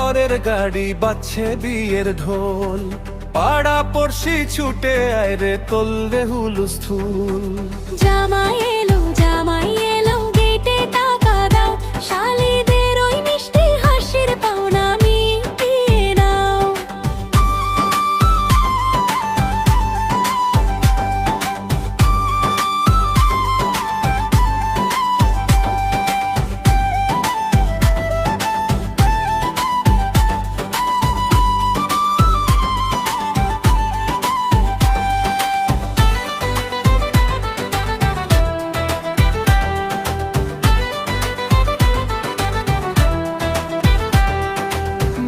বরের গাড়ি বাজছে বিয়ের ঢোল, পাড়া পড়শি ছুটে আয় রে তোলরে হুলস্থুল। জামাই এলো গেটে টাকা দাও, শালিদের ওই মিষ্টি হাসির পাওনা মিটিয়ে নাও।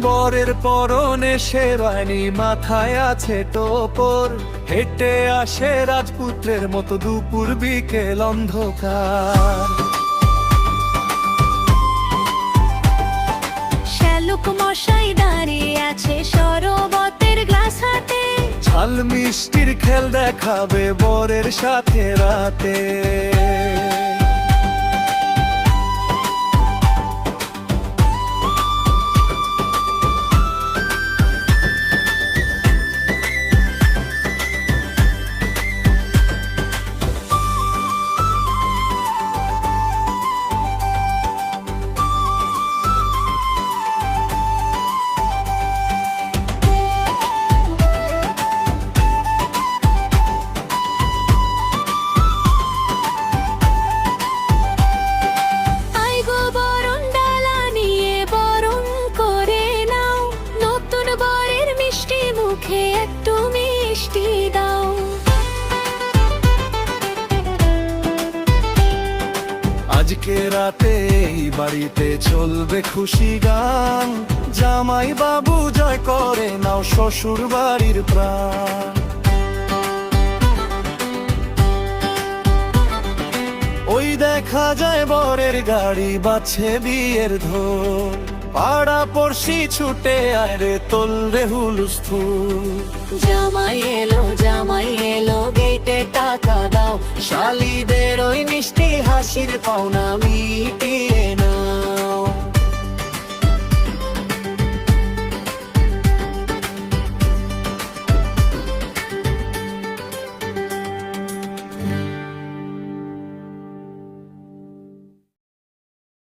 বরের পরনে শেরওয়ানি, মাথায় আছে টোপর, হেঁটে আসে রাজপুত্রের মতো দুপুর বিকেল অন্ধকার। শ্যালক মশাই দাঁড়িয়ে আছে শরবতের গ্লাস হাতে, ঝাল মিষ্টির খেল দেখাবে বরের সাথে রাতে। একটু মিষ্টি দাও। আজকে রাতে এই বাড়িতে চলবে খুশি গান, জামাই বাবু জয় করে নাও শ্বশুর বাড়ির প্রাণ। ওই দেখা যায় বরের গাড়ি বাজছে বিয়ের ঢোল, পাড়া পড়শি ছুটে আয় রে তোলরে হুলস্থুল। জামাই এলো গেটে টাকা দাও, শালিদের ওই মিষ্টি হাসির পাওনা মিটিয়ে